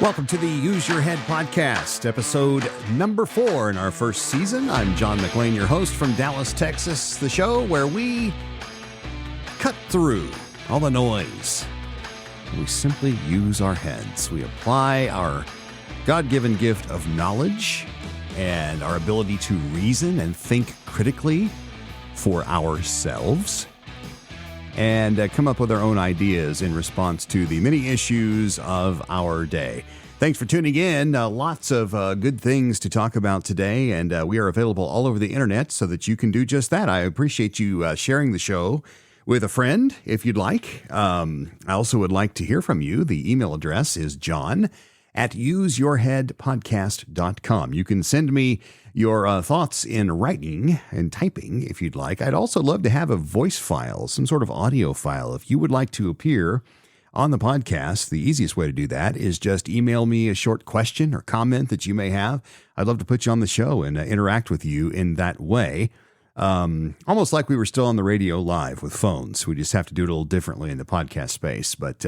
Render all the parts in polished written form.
Welcome to the Use Your Head podcast, episode number 4 in our first season. I'm John McLean, your host from Dallas, Texas, the show where we cut through all the noise. We simply use our heads. We apply our God-given gift of knowledge and our ability to reason and think critically for ourselves and come up with our own ideas in response to the many issues of our day. Thanks for tuning in. Lots of good things to talk about today, and we are available all over the internet so that you can do just that. I appreciate you sharing the show with a friend if you'd like. I also would like to hear from you. The email address is john@useyourheadpodcast.com. You can send me your thoughts in writing and typing if you'd like. I'd also love to have a voice file, some sort of audio file. If you would like to appear on the podcast, the easiest way to do that is just email me a short question or comment that you may have. I'd love to put you on the show and interact with you in that way. Almost like we were still on the radio live with phones. We just have to do it a little differently in the podcast space. But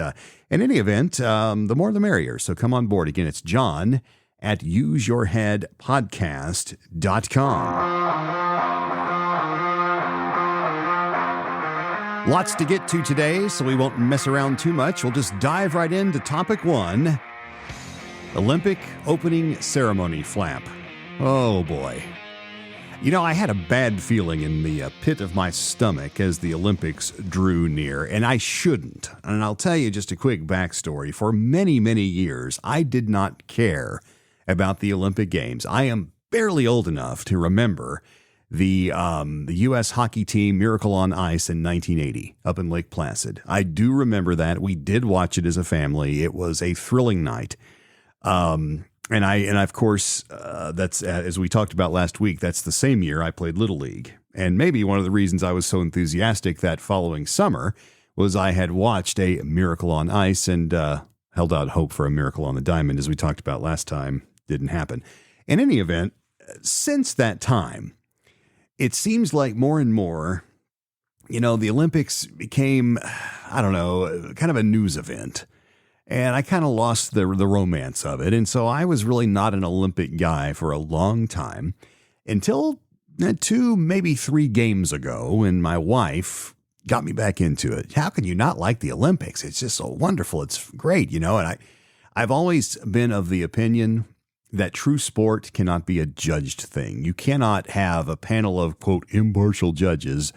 in any event, the more the merrier. So come on board. Again, it's John@useyourheadpodcast.com. Lots to get to today, so we won't mess around too much. We'll just dive right into topic 1, Olympic opening ceremony flap. Oh boy. You know, I had a bad feeling in the pit of my stomach as the Olympics drew near, and I shouldn't. And I'll tell you just a quick backstory. For many, many years, I did not care about the Olympic Games. I am barely old enough to remember the U.S. hockey team Miracle on Ice in 1980 up in Lake Placid. I do remember that. We did watch it as a family. It was a thrilling night. And of course, that's as we talked about last week, that's the same year I played Little League. And maybe one of the reasons I was so enthusiastic that following summer was I had watched a Miracle on Ice and held out hope for a Miracle on the Diamond, as we talked about last time. Didn't happen. In any event, since that time, it seems like more and more, you know, the Olympics became, I don't know, kind of a news event. And I kind of lost the romance of it. And so I was really not an Olympic guy for a long time until 2, maybe 3 games ago when my wife got me back into it. How can you not like the Olympics? It's just so wonderful. It's great, you know. And I've always been of the opinion that true sport cannot be a judged thing. You cannot have a panel of, quote, impartial judges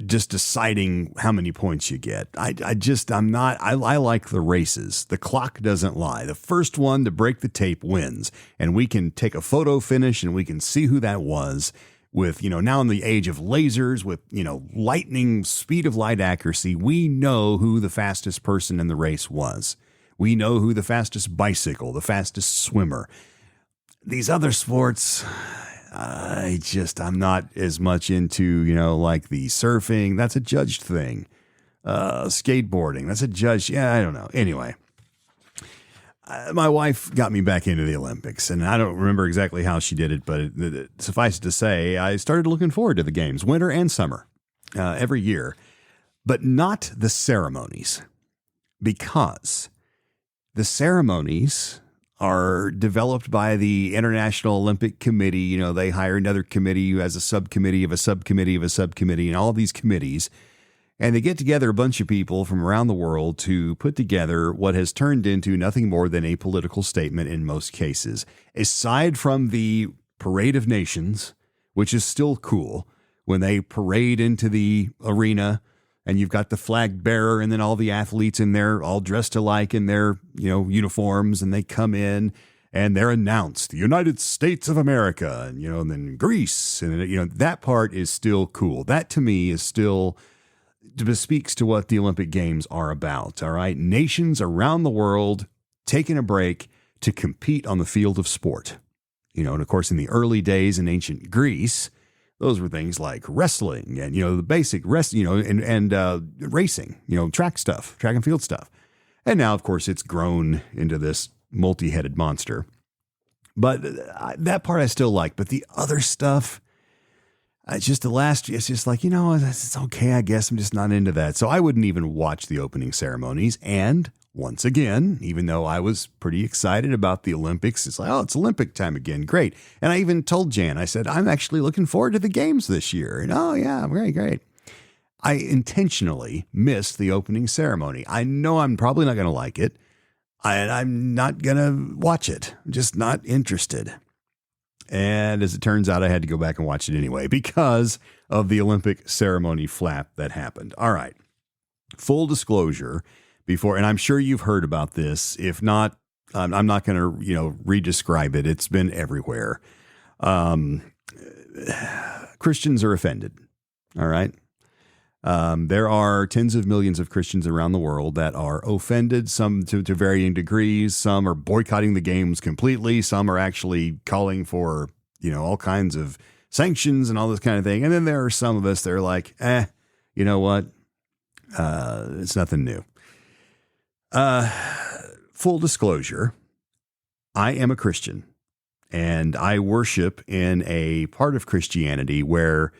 just deciding how many points you get. I like the races. The clock doesn't lie. The first one to break the tape wins. And we can take a photo finish and we can see who that was with, you know, now in the age of lasers with, you know, lightning speed of light accuracy, we know who the fastest person in the race was. We know who the fastest bicycle, the fastest swimmer. These other sports, I'm not as much into, you know, like the surfing. That's a judged thing. Skateboarding. That's a judged. Yeah, I don't know. Anyway, my wife got me back into the Olympics, and I don't remember exactly how she did it, but suffice it to say, I started looking forward to the games, winter and summer, every year, but not the ceremonies, because the ceremonies are developed by the International Olympic Committee. You know, they hire another committee who has a subcommittee of a subcommittee of a subcommittee and all these committees. And they get together a bunch of people from around the world to put together what has turned into nothing more than a political statement in most cases. Aside from the Parade of Nations, which is still cool, when they parade into the arena and you've got the flag bearer and then all the athletes in there all dressed alike in their, you know, uniforms, and they come in and they're announced, the United States of America, and, you know, and then Greece. And, you know, that part is still cool. That to me is still speaks to what the Olympic Games are about. All right. Nations around the world taking a break to compete on the field of sport. You know, and of course, in the early days in ancient Greece, those were things like wrestling and, you know, the basic racing, you know, track and field stuff. And now, of course, it's grown into this multi-headed monster. But that part I still like. But the other stuff, it's just like, you know, it's okay, I guess I'm just not into that. So I wouldn't even watch the opening ceremonies. And once again, even though I was pretty excited about the Olympics, it's like, oh, it's Olympic time again. Great. And I even told Jan, I said, I'm actually looking forward to the games this year. And oh, yeah, great. I intentionally missed the opening ceremony. I know I'm probably not going to like it. I'm not going to watch it. I'm just not interested. And as it turns out, I had to go back and watch it anyway because of the Olympic ceremony flap that happened. All right. Full disclosure before, and I'm sure you've heard about this. If not, I'm not going to, re-describe it. It's been everywhere. Christians are offended. All right. There are tens of millions of Christians around the world that are offended, some to varying degrees. Some are boycotting the games completely. Some are actually calling for, all kinds of sanctions and all this kind of thing. And then there are some of us that are like, you know what? It's nothing new. Full disclosure, I am a Christian and I worship in a part of Christianity where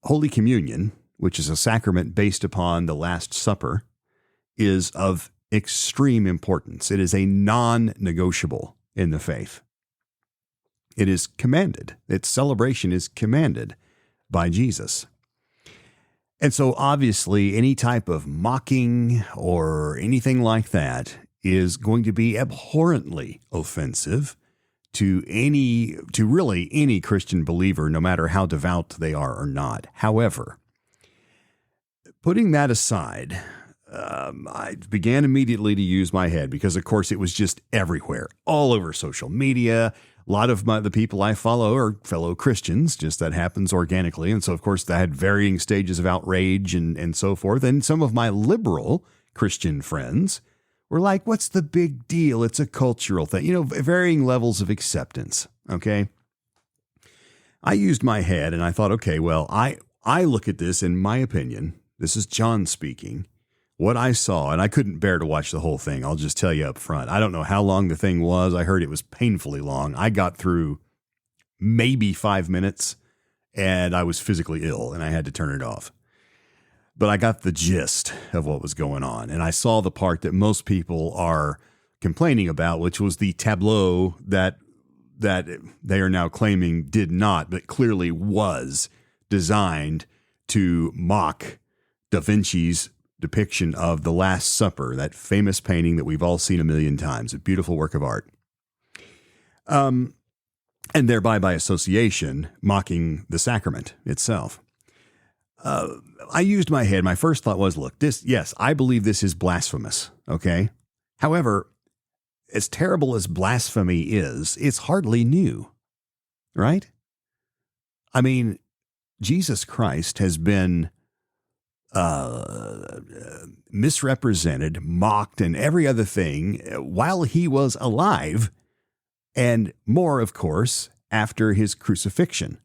Holy Communion, which is a sacrament based upon the Last Supper, is of extreme importance. It is a non-negotiable in the faith. It is commanded. Its celebration is commanded by Jesus. And so obviously any type of mocking or anything like that is going to be abhorrently offensive to really any Christian believer, no matter how devout they are or not. However, putting that aside, I began immediately to use my head because, of course, it was just everywhere, all over social media. A lot of the people I follow are fellow Christians, just that happens organically. And so, of course, I had varying stages of outrage and so forth. And some of my liberal Christian friends were like, what's the big deal? It's a cultural thing, varying levels of acceptance. Okay. I used my head and I thought, okay, well, I look at this, in my opinion. This is John speaking. What I saw, and I couldn't bear to watch the whole thing. I'll just tell you up front. I don't know how long the thing was. I heard it was painfully long. I got through maybe 5 minutes and I was physically ill and I had to turn it off. But I got the gist of what was going on. And I saw the part that most people are complaining about, which was the tableau that they are now claiming did not, but clearly was designed to mock Da Vinci's depiction of the Last Supper, that famous painting that we've all seen a million times, a beautiful work of art. And thereby, by association, mocking the sacrament itself. I used my head. My first thought was, look, I believe this is blasphemous, okay? However, as terrible as blasphemy is, it's hardly new, right? I mean, Jesus Christ has been misrepresented, mocked, and every other thing while he was alive, and more, of course, after his crucifixion.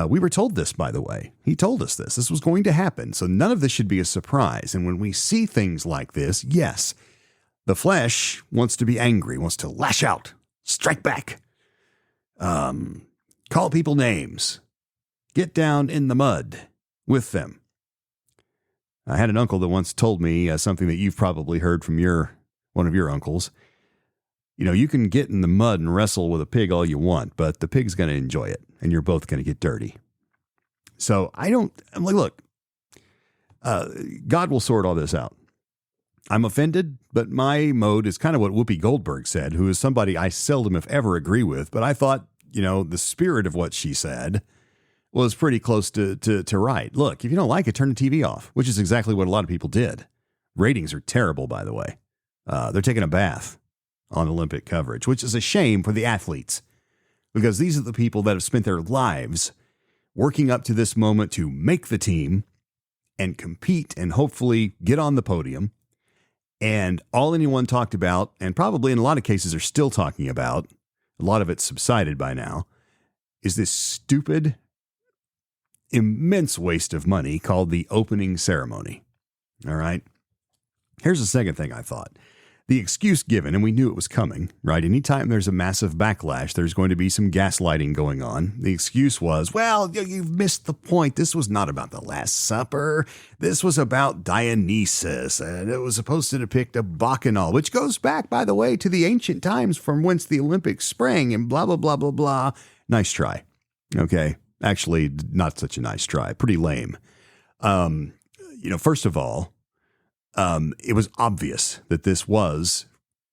We were told this, by the way. He told us this. This was going to happen, so none of this should be a surprise. And when we see things like this, yes, the flesh wants to be angry, wants to lash out, strike back, call people names, get down in the mud with them. I had an uncle that once told me something that you've probably heard from one of your uncles. You can get in the mud and wrestle with a pig all you want, but the pig's going to enjoy it, and you're both going to get dirty. So I'm like, look, God will sort all this out. I'm offended, but my mode is kind of what Whoopi Goldberg said, who is somebody I seldom, if ever, agree with. But I thought, the spirit of what she said was pretty close to right. Look, if you don't like it, turn the TV off, which is exactly what a lot of people did. Ratings are terrible, by the way. They're taking a bath on Olympic coverage, which is a shame for the athletes, because these are the people that have spent their lives working up to this moment to make the team and compete and hopefully get on the podium. And all anyone talked about, and probably in a lot of cases are still talking about, a lot of it's subsided by now, is this stupid, immense waste of money called the opening ceremony. All right. Here's the second thing I thought. The excuse given, and we knew it was coming, right? Anytime there's a massive backlash, there's going to be some gaslighting going on. The excuse was, well, you've missed the point. This was not about the Last Supper. This was about Dionysus, and it was supposed to depict a bacchanal, which goes back, by the way, to the ancient times from whence the Olympics sprang, and blah, blah, blah, blah, blah. Nice try. Okay. Actually, not such a nice try. Pretty lame. First of all, it was obvious that this was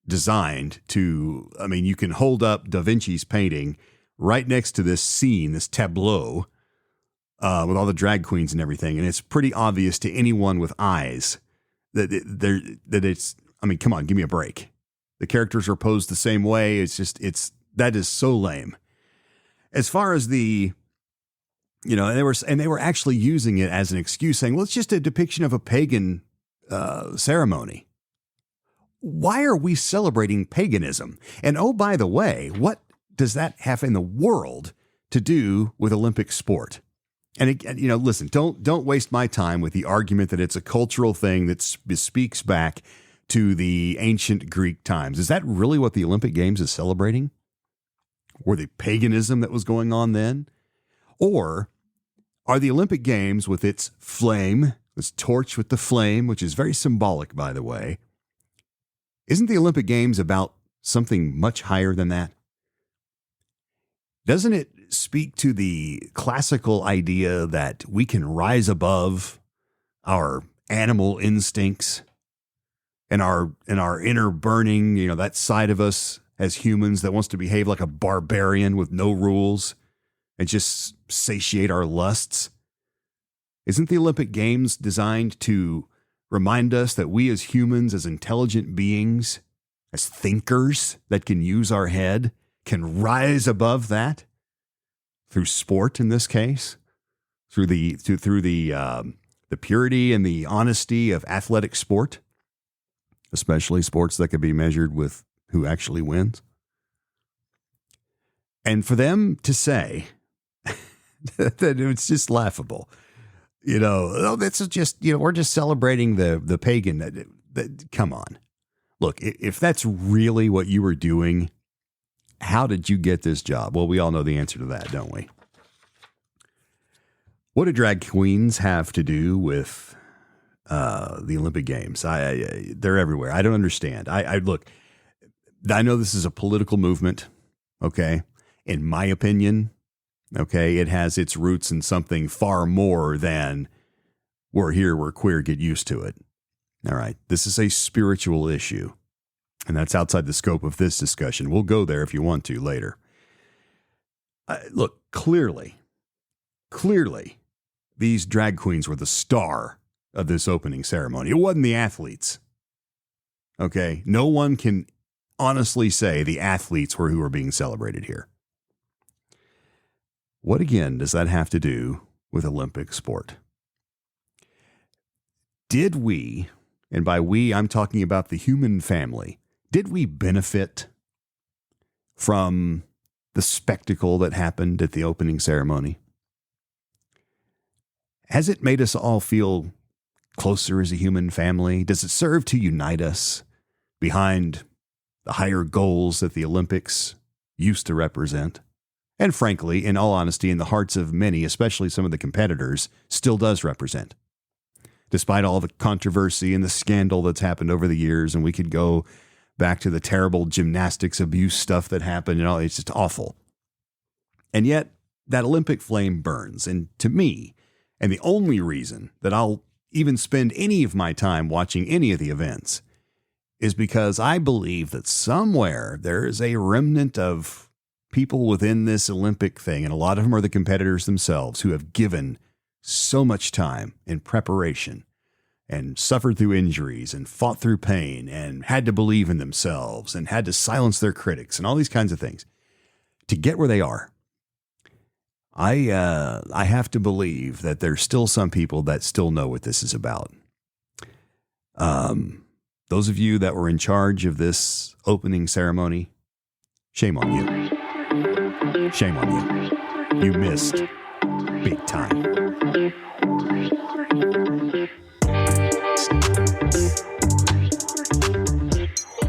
designed to, you can hold up Da Vinci's painting right next to this scene, this tableau, with all the drag queens and everything. And it's pretty obvious to anyone with eyes that come on, give me a break. The characters are posed the same way. That is so lame. As far as they were actually using it as an excuse, saying, well, it's just a depiction of a pagan ceremony. Why are we celebrating paganism? And oh, by the way, what does that have in the world to do with Olympic sport? And listen, don't waste my time with the argument that it's a cultural thing that speaks back to the ancient Greek times. Is that really what the Olympic Games is celebrating? Were the paganism that was going on then? Or are the Olympic Games with its flame, this torch with the flame, which is very symbolic, by the way, isn't the Olympic Games about something much higher than that? Doesn't it speak to the classical idea that we can rise above our animal instincts and our inner burning, that side of us as humans that wants to behave like a barbarian with no rules and just satiate our lusts? Isn't the Olympic Games designed to remind us that we as humans, as intelligent beings, as thinkers that can use our head, can rise above that through sport in this case, through the purity and the honesty of athletic sport, especially sports that could be measured with who actually wins? And for them to say that it's just laughable. That's just, we're just celebrating the pagan. Come on. Look, if that's really what you were doing, how did you get this job? Well, we all know the answer to that, don't we? What do drag queens have to do with the Olympic Games? They're everywhere. I don't understand. Look, I know this is a political movement, okay? In my opinion, okay, it has its roots in something far more than we're queer, get used to it. All right, this is a spiritual issue, and that's outside the scope of this discussion. We'll go there if you want to later. Look, clearly, these drag queens were the star of this opening ceremony. It wasn't the athletes, okay? No one can honestly say the athletes were who were being celebrated here. What, again, does that have to do with Olympic sport? Did we, and by we, I'm talking about the human family, did we benefit from the spectacle that happened at the opening ceremony? Has it made us all feel closer as a human family? Does it serve to unite us behind the higher goals that the Olympics used to represent? And frankly, in all honesty, in the hearts of many, especially some of the competitors, still does represent. Despite all the controversy and the scandal that's happened over the years, and we could go back to the terrible gymnastics abuse stuff that happened, it's just awful. And yet, that Olympic flame burns. And to me, and the only reason that I'll even spend any of my time watching any of the events is because I believe that somewhere there is a remnant of people within this Olympic thing, and a lot of them are the competitors themselves, who have given so much time in preparation and suffered through injuries and fought through pain and had to believe in themselves and had to silence their critics and all these kinds of things to get where they are. I have to believe that there's still some people that still know what this is about. Those of you that were in charge of this opening ceremony, shame on you. Shame on you. You missed big time.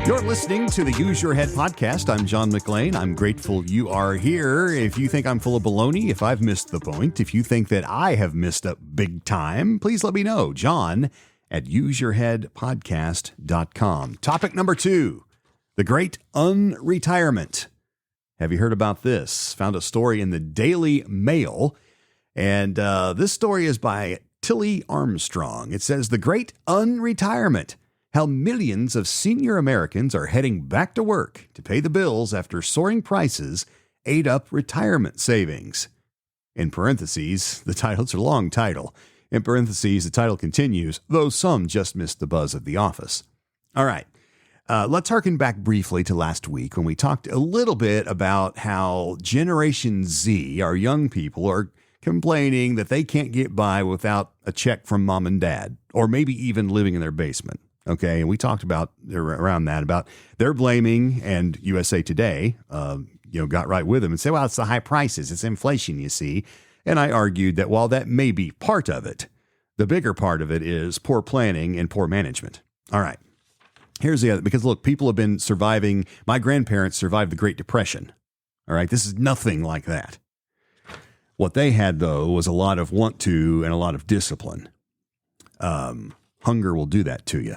You're listening to the Use Your Head podcast. I'm John McLean. I'm grateful you are here. If you think I'm full of baloney, if I've missed the point, if you think that I have missed up big time, please let me know. John at useyourheadpodcast.com. Topic number 2, the great unretirement. Have you heard about this? Found a story in the Daily Mail, and this story is by Tilly Armstrong. It says, the great unretirement. How millions of senior Americans are heading back to work to pay the bills after soaring prices ate up retirement savings. In parentheses, the title's a long title. In parentheses, the title continues, though some just missed the buzz of The Office. All right, let's harken back briefly to last week when we talked a little bit about how Generation Z, our young people, are complaining that they can't get by without a check from mom and dad, or maybe even living in their basement. Okay, and we talked about around that, about their blaming, and USA Today, got right with them and said, well, it's the high prices, it's inflation, you see. And I argued that while that may be part of it, the bigger part of it is poor planning and poor management. All right, here's the other, because look, people have been surviving, my grandparents survived the Great Depression. All right, this is nothing like that. What they had, though, was a lot of want to and a lot of discipline. Hunger will do that to you.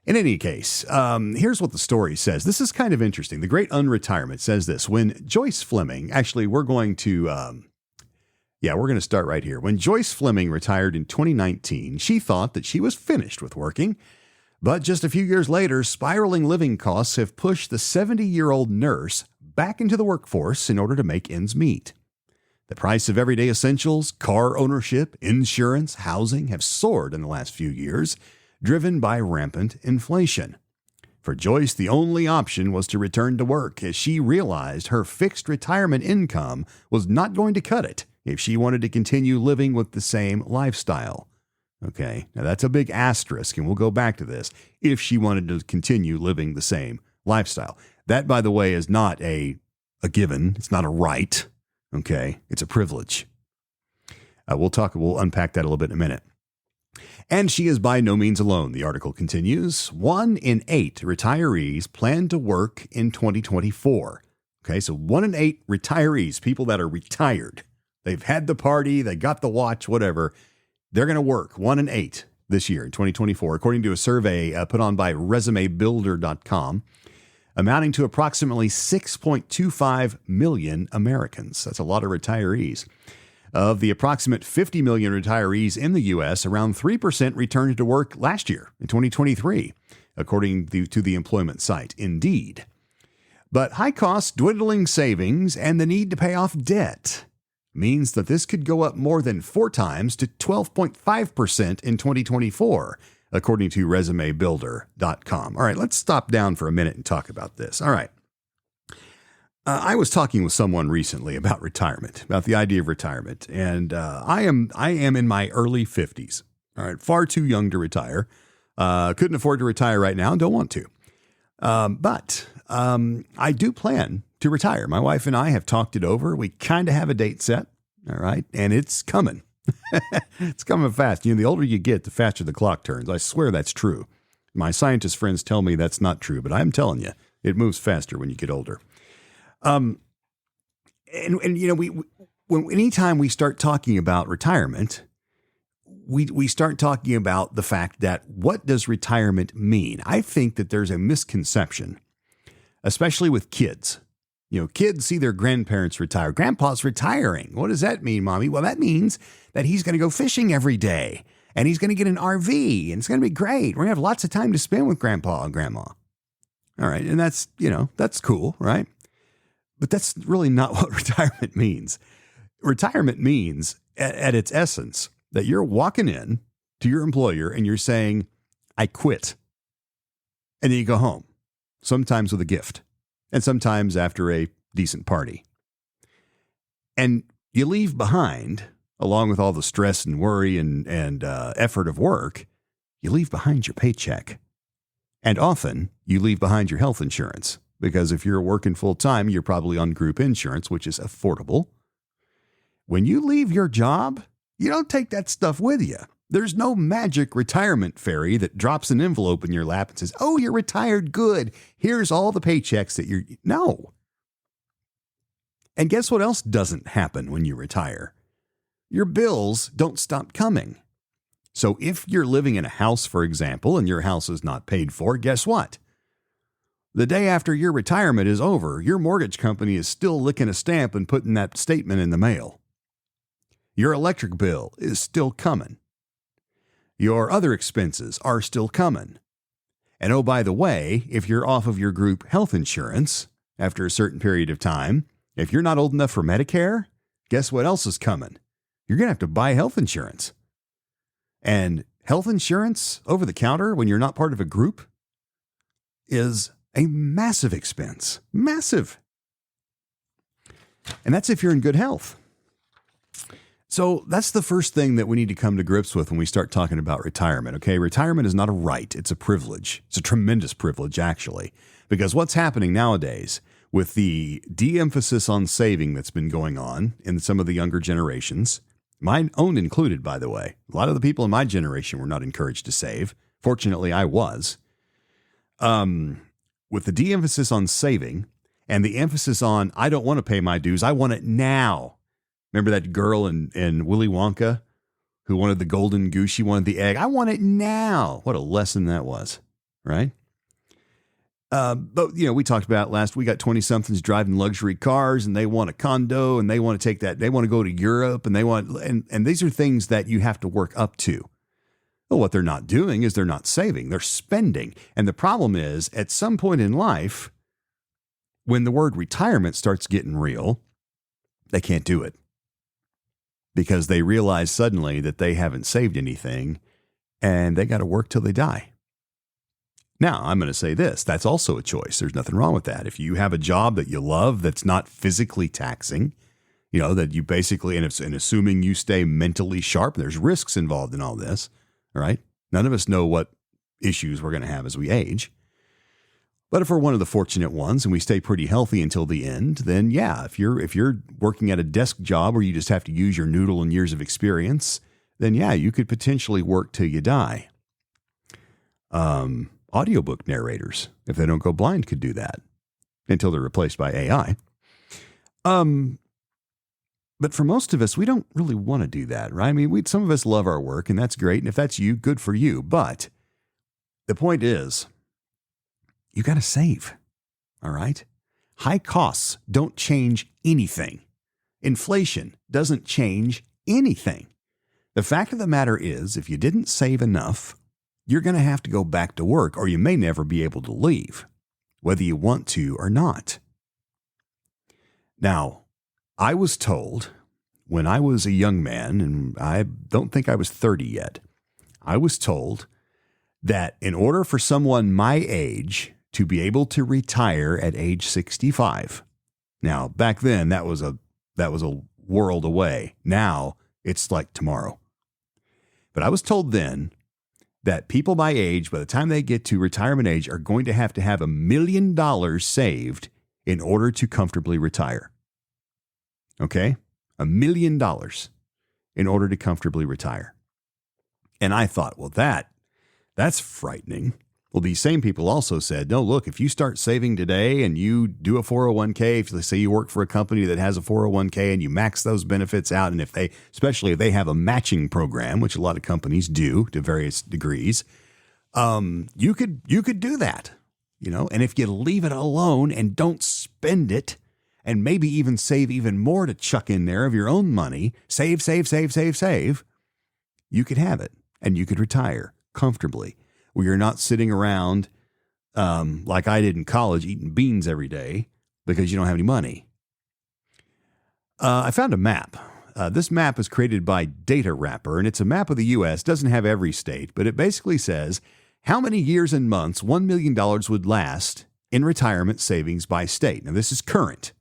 In any case, here's what the story says. This is kind of interesting. The Great Unretirement says this. When Joyce Fleming, actually, we're going to start right here. When Joyce Fleming retired in 2019, she thought that she was finished with working. But just a few years later, spiraling living costs have pushed the 70-year-old nurse back into the workforce in order to make ends meet. The price of everyday essentials, car ownership, insurance, housing have soared in the last few years, driven by rampant inflation. For Joyce, the only option was to return to work, as she realized her fixed retirement income was not going to cut it if she wanted to continue living with the same lifestyle. Okay, now that's a big asterisk, and we'll go back to this. If she wanted to continue living the same lifestyle. That, by the way, is not a given. It's not a right. Okay, it's a privilege. We'll unpack that a little bit in a minute. And she is by no means alone, the article continues. 1 in 8 retirees plan to work in 2024. Okay, so 1 in 8 retirees, people that are retired. They've had the party, they got the watch, whatever. They're going to work 1 in 8 this year in 2024, according to a survey put on by resumebuilder.com, amounting to approximately 6.25 million Americans. That's a lot of retirees. Of the approximate 50 million retirees in the U.S., around 3% returned to work last year in 2023, according to the employment site Indeed. But high costs, dwindling savings, and the need to pay off debt means that this could go up more than 4 times to 12.5% in 2024, according to resumebuilder.com. All right, let's stop down for a minute and talk about this. All right. I was talking with someone recently about retirement, about the idea of retirement, and I am in my early 50s. All right, far too young to retire. Couldn't afford to retire right now, don't want to. But I do plan to retire. My wife and I have talked it over. We kind of have a date set, all right, and it's coming. It's coming fast. The older you get, the faster the clock turns. I swear that's true. My scientist friends tell me that's not true, but I'm telling you, it moves faster when you get older. Anytime we start talking about retirement, we start talking about the fact that what does retirement mean? I think that there's a misconception, especially with kids. Kids see their grandparents retire. Grandpa's retiring. What does that mean, Mommy? Well, that means that he's going to go fishing every day and he's going to get an RV and it's going to be great. We're going to have lots of time to spend with Grandpa and Grandma. All right. And that's cool, right? But that's really not what retirement means. Retirement means, at its essence, that you're walking in to your employer and you're saying, I quit. And then you go home, sometimes with a gift, and sometimes after a decent party. And you leave behind, along with all the stress and worry and effort of work, you leave behind your paycheck. And often, you leave behind your health insurance. Because if you're working full time, you're probably on group insurance, which is affordable. When you leave your job, you don't take that stuff with you. There's no magic retirement fairy that drops an envelope in your lap and says, oh, you're retired. Good. Here's all the paychecks that you're. No. And guess what else doesn't happen when you retire? Your bills don't stop coming. So if you're living in a house, for example, and your house is not paid for, guess what? The day after your retirement is over, your mortgage company is still licking a stamp and putting that statement in the mail. Your electric bill is still coming. Your other expenses are still coming. And oh, by the way, if you're off of your group health insurance after a certain period of time, if you're not old enough for Medicare, guess what else is coming? You're going to have to buy health insurance. And health insurance over the counter when you're not part of a group is a massive expense. Massive. And that's if you're in good health. So that's the first thing that we need to come to grips with when we start talking about retirement. Okay, retirement is not a right. It's a privilege. It's a tremendous privilege, actually, because what's happening nowadays with the de-emphasis on saving that's been going on in some of the younger generations, mine own included, by the way. A lot of the people in my generation were not encouraged to save. Fortunately, I was. With the de-emphasis on saving and the emphasis on, I don't want to pay my dues, I want it now. Remember that girl in Willy Wonka who wanted the golden goose? She wanted the egg. I want it now. What a lesson that was, right? But, we talked about last week, we got 20-somethings driving luxury cars and they want a condo and they want to take that. They want to go to Europe and they want, and these are things that you have to work up to. Well, what they're not doing is they're not saving, they're spending. And the problem is at some point in life, when the word retirement starts getting real, they can't do it because they realize suddenly that they haven't saved anything and they got to work till they die. Now, I'm going to say this. That's also a choice. There's nothing wrong with that. If you have a job that you love that's not physically taxing, that you basically, and assuming you stay mentally sharp, there's risks involved in all this, all right? None of us know what issues we're going to have as we age. But if we're one of the fortunate ones and we stay pretty healthy until the end, then yeah, if you're working at a desk job where you just have to use your noodle and years of experience, then yeah, you could potentially work till you die. Audiobook narrators, if they don't go blind, could do that until they're replaced by AI. But for most of us, we don't really want to do that, right? I mean, some of us love our work, and that's great. And if that's you, good for you. But the point is, you got to save, all right? High costs don't change anything. Inflation doesn't change anything. The fact of the matter is, if you didn't save enough, you're going to have to go back to work, or you may never be able to leave, whether you want to or not. Now, I was told when I was a young man, and I don't think I was 30 yet, I was told that in order for someone my age to be able to retire at age 65, now back then that was a world away. Now it's like tomorrow. But I was told then that people my age, by the time they get to retirement age, are going to have $1 million saved in order to comfortably retire. Okay? $1 million in order to comfortably retire. And I thought, well, that's frightening. Well, these same people also said, no, look, if you start saving today and you do a 401k, if let's say you work for a company that has a 401k and you max those benefits out, and especially if they have a matching program, which a lot of companies do to various degrees, you could do that, and if you leave it alone and don't spend it, and maybe even save even more to chuck in there of your own money, save, you could have it and you could retire comfortably, where you're not sitting around like I did in college eating beans every day because you don't have any money. I found a map. This map is created by Data Wrapper, and it's a map of the U.S. Doesn't have every state, but it basically says how many years and months $1 million would last in retirement savings by state. Now, this is current.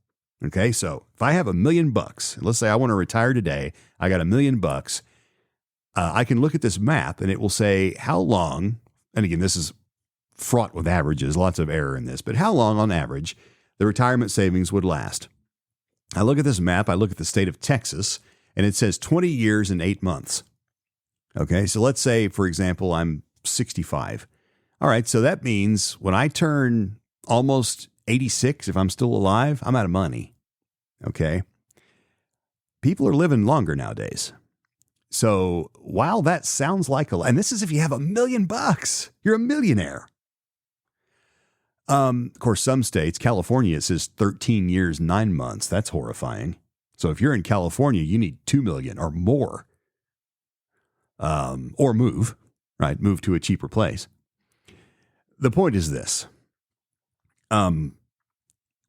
Okay, so if I have $1 million, let's say I want to retire today, I got $1 million, I can look at this map and it will say how long, and again, this is fraught with averages, lots of error in this, but how long on average the retirement savings would last. I look at this map, I look at the state of Texas, and it says 20 years and 8 months. Okay, so let's say, for example, I'm 65. All right, so that means when I turn almost 86, if I'm still alive, I'm out of money. Okay. People are living longer nowadays. So while that sounds like and this is if you have $1 million, you're a millionaire. Of course, some states, California, it says 13 years, 9 months. That's horrifying. So if you're in California, you need 2 million or more. Or move, right? Move to a cheaper place. The point is this. When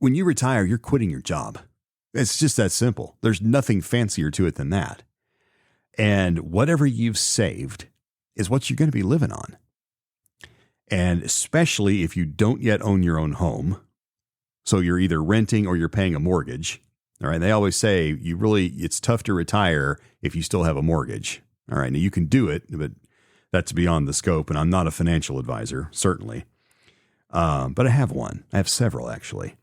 you retire, you're quitting your job. It's just that simple. There's nothing fancier to it than that. And whatever you've saved is what you're going to be living on. And especially if you don't yet own your own home, so you're either renting or you're paying a mortgage. All right. They always say it's tough to retire if you still have a mortgage. All right. Now you can do it, but that's beyond the scope. And I'm not a financial advisor, certainly. But I have one. I have several, actually.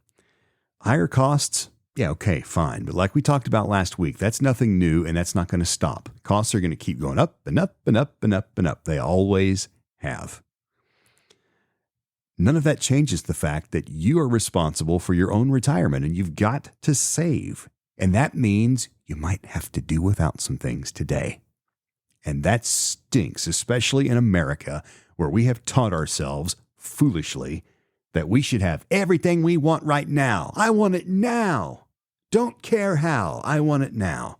Higher costs. Yeah. Okay, fine. But like we talked about last week, that's nothing new and that's not going to stop. Costs are going to keep going up and up and up and up and up. They always have. None of that changes the fact that you are responsible for your own retirement and you've got to save. And that means you might have to do without some things today. And that stinks, especially in America, where we have taught ourselves foolishly that we should have everything we want right now. I want it now. Don't care how. I want it now.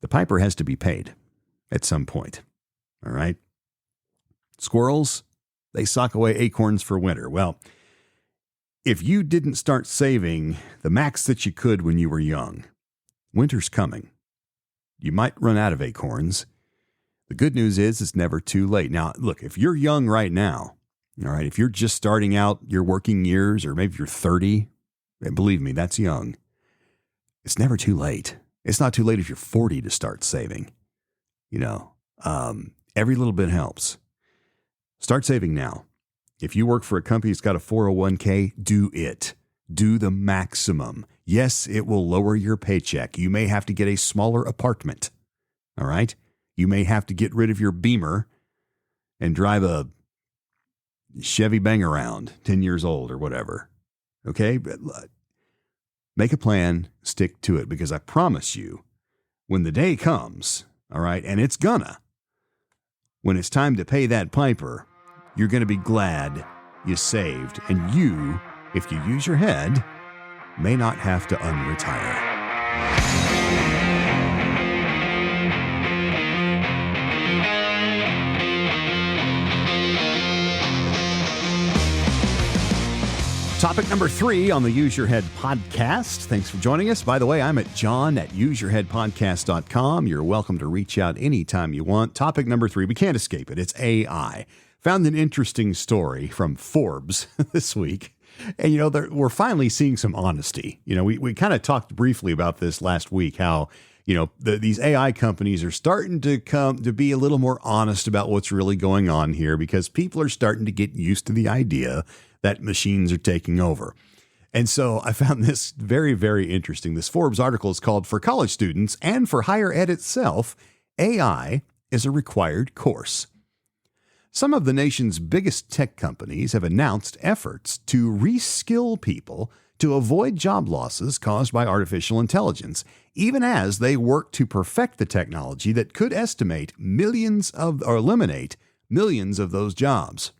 The piper has to be paid at some point. All right. Squirrels, they sock away acorns for winter. Well, if you didn't start saving the max that you could when you were young, winter's coming. You might run out of acorns. The good news is it's never too late. Now, look, if you're young right now, all right, if you're just starting out your working years, or maybe you're 30, and believe me, that's young. It's never too late. It's not too late if you're 40 to start saving. Every little bit helps. Start saving now. If you work for a company that's got a 401k, do it. Do the maximum. Yes, it will lower your paycheck. You may have to get a smaller apartment. All right? You may have to get rid of your Beamer and drive a Chevy Bang Around, 10 years old or whatever. Okay? But make a plan, stick to it, because I promise you, when the day comes, all right, and it's gonna, when it's time to pay that piper, you're going to be glad you saved. And you, if you use your head, may not have to unretire. Topic number 3 on the Use Your Head podcast. Thanks for joining us. By the way, I'm at john@useyourheadpodcast.com. You're welcome to reach out anytime you want. Topic number 3, we can't escape it. It's AI. Found an interesting story from Forbes this week. And, we're finally seeing some honesty. We kind of talked briefly about this last week, how, these AI companies are starting to come to be a little more honest about what's really going on here, because people are starting to get used to the idea that machines are taking over. And so I found this very, very interesting. This Forbes article is called "For College Students and for Higher Ed Itself, AI is a Required Course." Some of the nation's biggest tech companies have announced efforts to reskill people to avoid job losses caused by artificial intelligence, even as they work to perfect the technology that could eliminate millions of those jobs.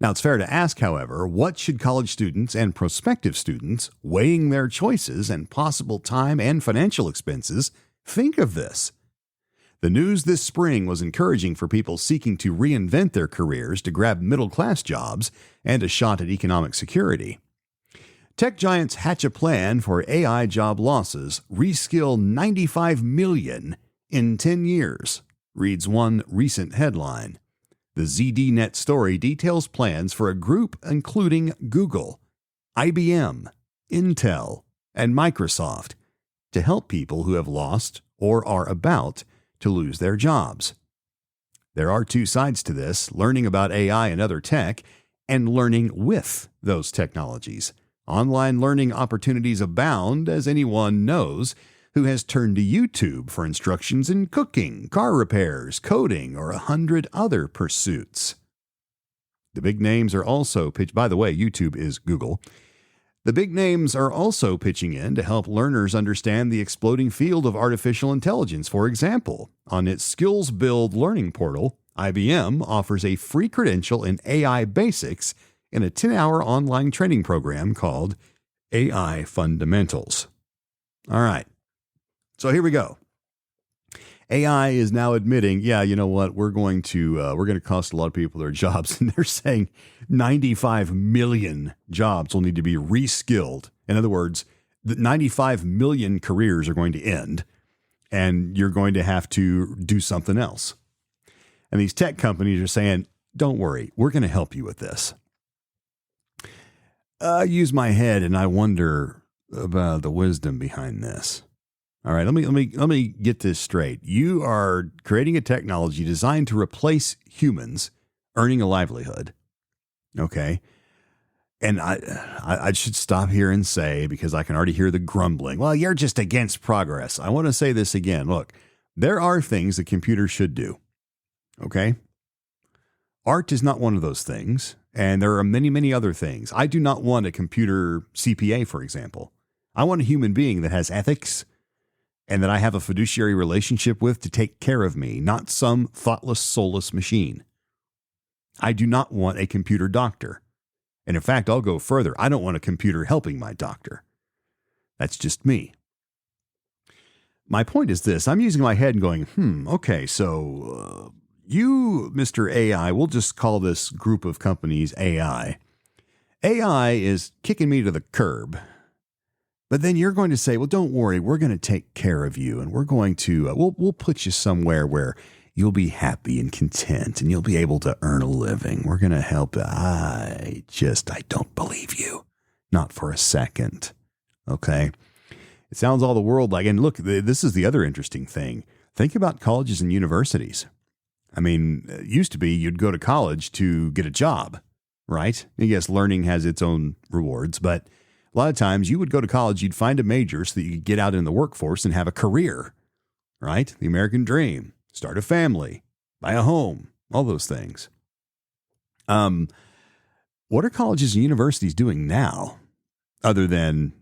Now, it's fair to ask, however, what should college students and prospective students, weighing their choices and possible time and financial expenses, think of this? The news this spring was encouraging for people seeking to reinvent their careers to grab middle-class jobs and a shot at economic security. Tech giants hatch a plan for AI job losses, reskill 95 million in 10 years, reads one recent headline. The ZDNet story details plans for a group including Google, IBM, Intel, and Microsoft to help people who have lost or are about to lose their jobs. There are two sides to this: learning about AI and other tech, and learning with those technologies. Online learning opportunities abound, as anyone knows, who has turned to YouTube for instructions in cooking, car repairs, coding, or 100 other pursuits. The big names are also by the way, YouTube is Google. The big names are also pitching in to help learners understand the exploding field of artificial intelligence. For example, on its Skills Build learning portal, IBM offers a free credential in AI basics in a 10-hour online training program called AI Fundamentals. All right. So here we go. AI is now admitting, yeah, you know what? We're going to cost a lot of people their jobs, and they're saying 95 million jobs will need to be reskilled. In other words, the 95 million careers are going to end, and you're going to have to do something else. And these tech companies are saying, don't worry, we're going to help you with this. I use my head and I wonder about the wisdom behind this. All right, let me get this straight. You are creating a technology designed to replace humans earning a livelihood. Okay. And I should stop here and say, because I can already hear the grumbling, well, you're just against progress. I want to say this again. Look, there are things that computers should do. Okay. Art is not one of those things. And there are many, many other things. I do not want a computer CPA, for example. I want a human being that has ethics and that I have a fiduciary relationship with to take care of me, not some thoughtless, soulless machine. I do not want a computer doctor. And in fact, I'll go further. I don't want a computer helping my doctor. That's just me. My point is this. I'm using my head and going, okay, so you, Mr. AI, we'll just call this group of companies AI. AI is kicking me to the curb. But then you're going to say, well, don't worry, we're going to take care of you, and we're going to, we'll put you somewhere where you'll be happy and content, and you'll be able to earn a living. We're going to help. I don't believe you. Not for a second. Okay. It sounds all the world like, and look, this is the other interesting thing. Think about colleges and universities. I mean, it used to be you'd go to college to get a job, right? I guess learning has its own rewards, but a lot of times you would go to college, you'd find a major so that you could get out in the workforce and have a career, right? The American dream, start a family, buy a home, all those things. What are colleges and universities doing now other than,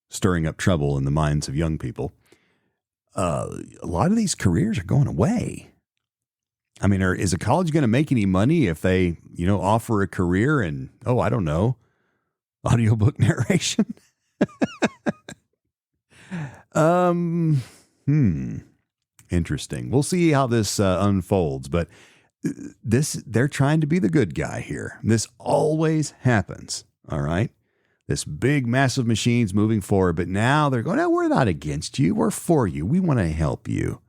stirring up trouble in the minds of young people? A lot of these careers are going away. I mean, is a college going to make any money if they, offer a career in, I don't know, audiobook narration? Interesting. We'll see how this unfolds, but they're trying to be the good guy here. This always happens. All right. This big, massive machines moving forward, but now they're going, no, we're not against you. We're for you. We want to help you.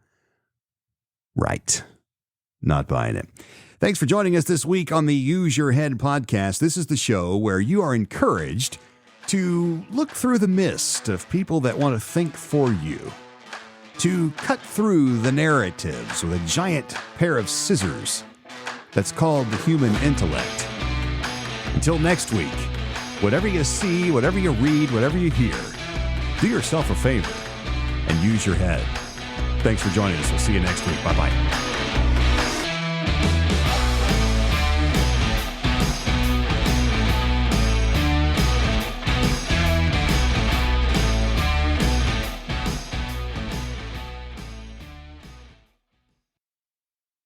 Right. Not buying it. Thanks for joining us this week on the Use Your Head podcast. This is the show where you are encouraged to look through the mist of people that want to think for you, to cut through the narratives with a giant pair of scissors that's called the human intellect. Until next week, whatever you see, whatever you read, whatever you hear, do yourself a favor and use your head. Thanks for joining us. We'll see you next week. Bye-bye.